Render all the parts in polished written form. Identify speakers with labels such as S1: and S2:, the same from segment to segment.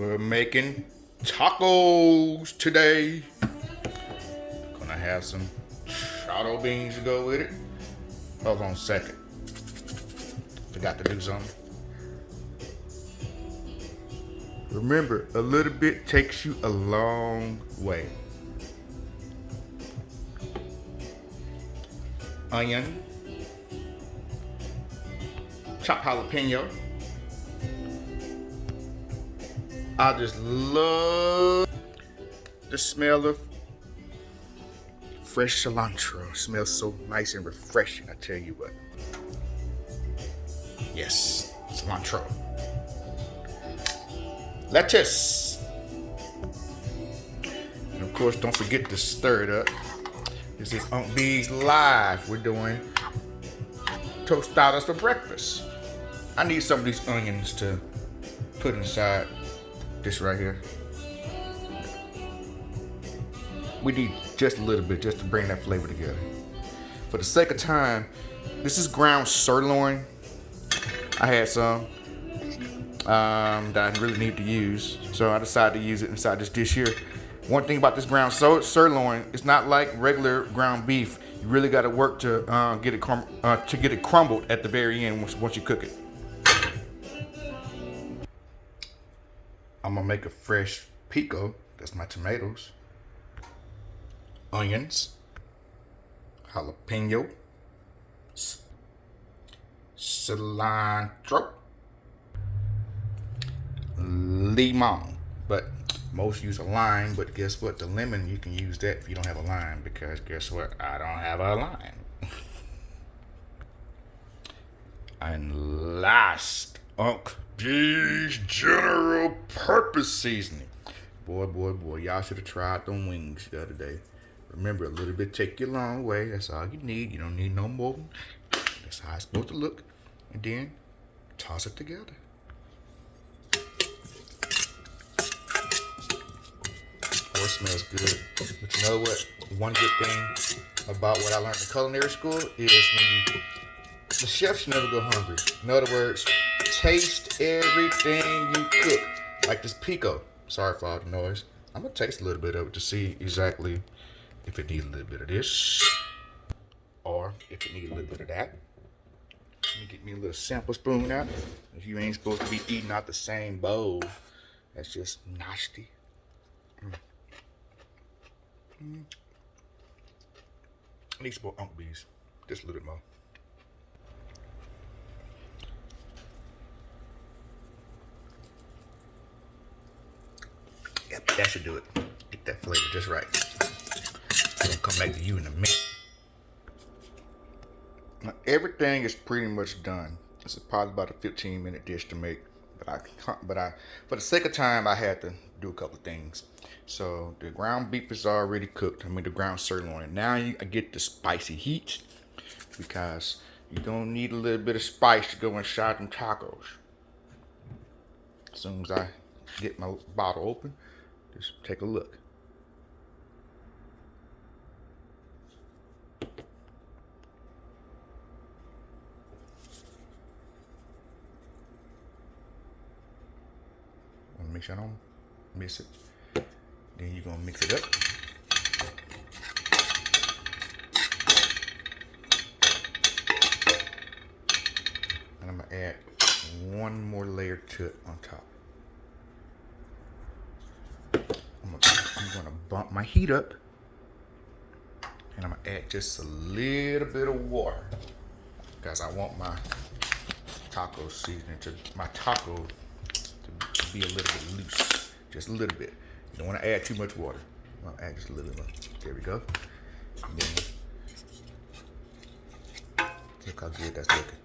S1: We're making tacos today. Gonna have some charro beans to go with it. Hold on a second. Forgot to do something. Remember, a little bit takes you a long way. Onion. Chopped jalapeno. I just love the smell of fresh cilantro. It smells so nice and refreshing, I tell you what. Yes, cilantro. Lettuce. And of course, don't forget to stir it up. This is OMG's live. We're doing Tostadas for breakfast. I need some of these onions to put inside this right here. We need just a little bit just to bring that flavor together. For the sake of time, this is ground sirloin. I had some that I really need to use, so I decided to use it inside this dish here. One thing about this ground sirloin, it's not like regular ground beef. You really got to work to get it crumbled at the very end once you cook it. I'm gonna make a fresh pico. That's my tomatoes, onions, jalapeno, cilantro, limon. But most use a lime, but guess what? The lemon, you can use that if you don't have a lime, because guess what? I don't have a lime. And last, OMG's general purpose seasoning. Boy, y'all should have tried them wings the other day. Remember, a little bit take you a long way. That's all you need. You don't need no more. That's how it's supposed to look. And then toss it together. Oh, it smells good. But you know what? One good thing about what I learned in culinary school is the chefs never go hungry. In other words, taste everything you cook. Like this pico. Sorry for all the noise. I'm gonna taste a little bit of it to see exactly if it needs a little bit of this or if it needs a little bit of that. Let me get me a little sample spoon out. If you ain't supposed to be eating out the same bowl, that's just nasty. I need some more OMGs. Just a little bit more. Yep, that should do it. Get that flavor just right. I'm gonna come back to you in a minute. Now, everything is pretty much done. This is probably about a 15-minute dish to make, but I, for the sake of time, I had to do a couple of things. So the ground beef is already cooked. The ground sirloin. Now I get the spicy heat because you're gonna need a little bit of spice to go inside them tacos. As soon as I get my bottle open, just take a look. Want to make sure I don't miss it. Then you're gonna mix it up. And I'm gonna add one more layer to it on top. I'm gonna bump my heat up, and I'm gonna add just a little bit of water because I want my taco seasoning my taco to be a little bit loose, just a little bit. You don't want to add too much water. I'll add just a little bit more. There we go. And then look how good that's looking.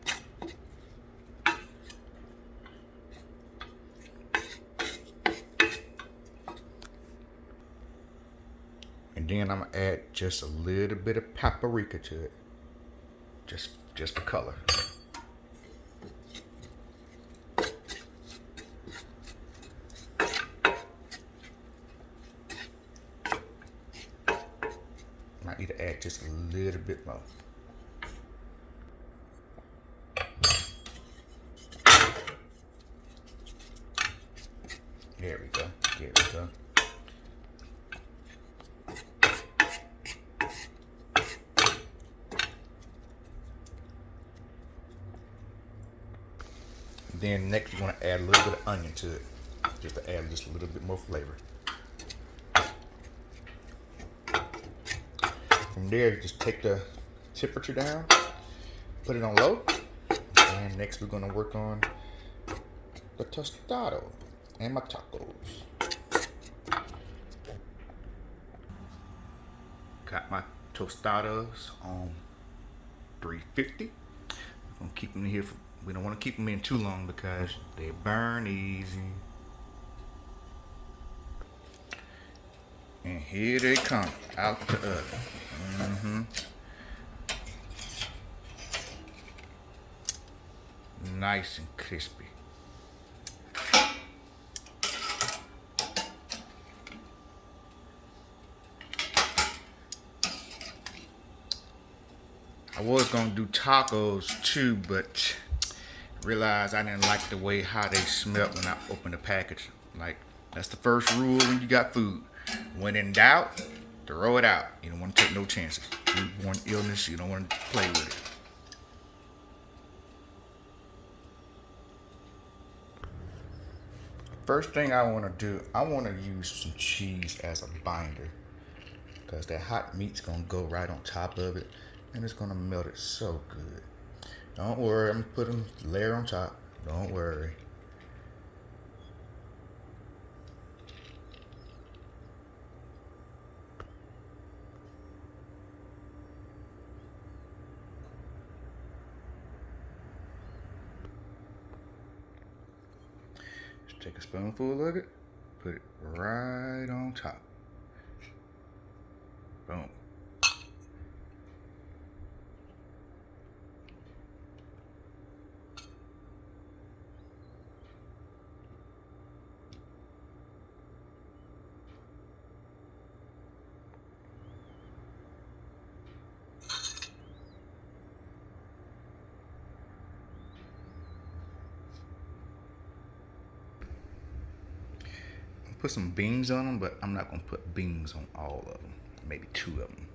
S1: And then I'm gonna add just a little bit of paprika to it, just for color. I need to add just a little bit more. There we go. There we go. Then next you want to add a little bit of onion to it, just to add just a little bit more flavor. From there, you just take the temperature down, put it on low, and next we're going to work on the tostado and my tacos. Got my tostadas on 350. I'm gonna keep them in here for, we don't want to keep them in too long because they burn easy. And here they come out the oven. Nice and crispy. I was gonna do tacos too, but realized I didn't like the way how they smelled when I opened the package. Like, that's the first rule when you got food. When in doubt, throw it out. You don't want to take no chances. Foodborne illness, you don't want to play with it. First thing I want to do, I want to use some cheese as a binder, because that hot meat's going to go right on top of it, and it's going to melt it so good. Don't worry, I'm putting a layer on top. Don't worry. Just take a spoonful of it, put it right on top. Boom. Put some beans on them, but I'm not gonna put beans on all of them. Maybe 2 of them.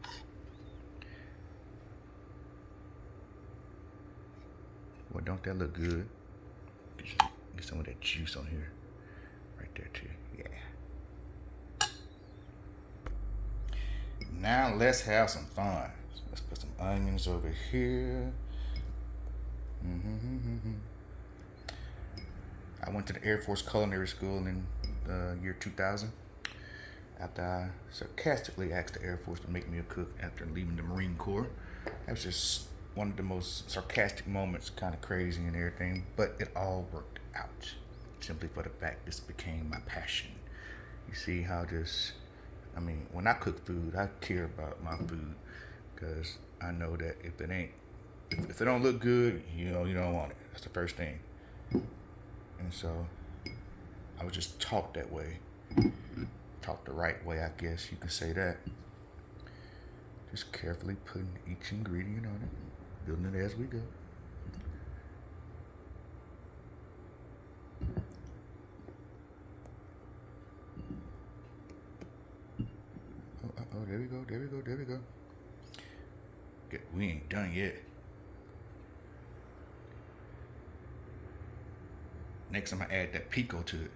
S1: Well, don't that look good? Get some of that juice on here, right there too. Yeah. Now let's have some fun. So let's put some onions over here. I went to the Air Force Culinary School in the year 2000. After I sarcastically asked the Air Force to make me a cook after leaving the Marine Corps. That was just one of the most sarcastic moments, kind of crazy and everything, but it all worked out. Simply for the fact this became my passion. You see how I mean, when I cook food, I care about my food, because I know that if it don't look good, you don't want it. That's the first thing. And so I was just taught that way. Taught the right way, I guess you could say that. Just carefully putting each ingredient on it, building it as we go. Oh, there we go, there we go, there we go. We ain't done yet. Next, I'm gonna add that pico to it.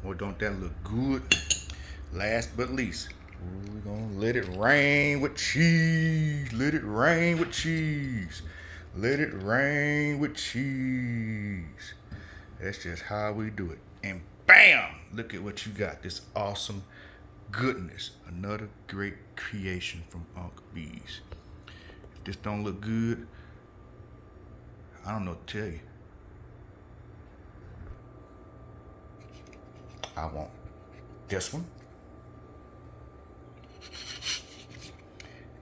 S1: Well, don't that look good? Last but least, we're gonna let it rain with cheese. Let it rain with cheese. Let it rain with cheese. That's just how we do it. And bam! Look at what you got. This awesome goodness. Another great creation from Uncle B's. If this don't look good, I don't know what to tell you. I want this one.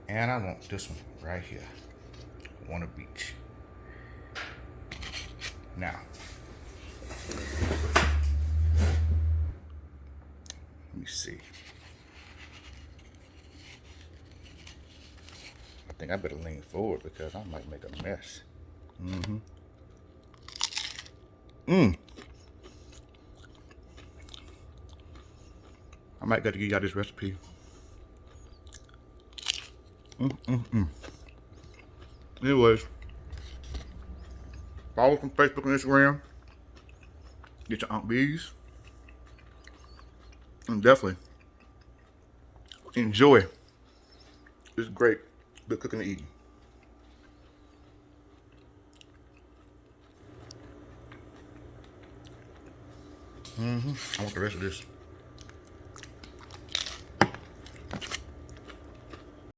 S1: And I want this one right here. One of each. Now, let me see. think I better lean forward because I might make a mess. I might got to give y'all this recipe. Anyways, follow us on Facebook and Instagram. Get your Aunt B's. And definitely enjoy. It's great. Good cooking and eating. I want the rest of this.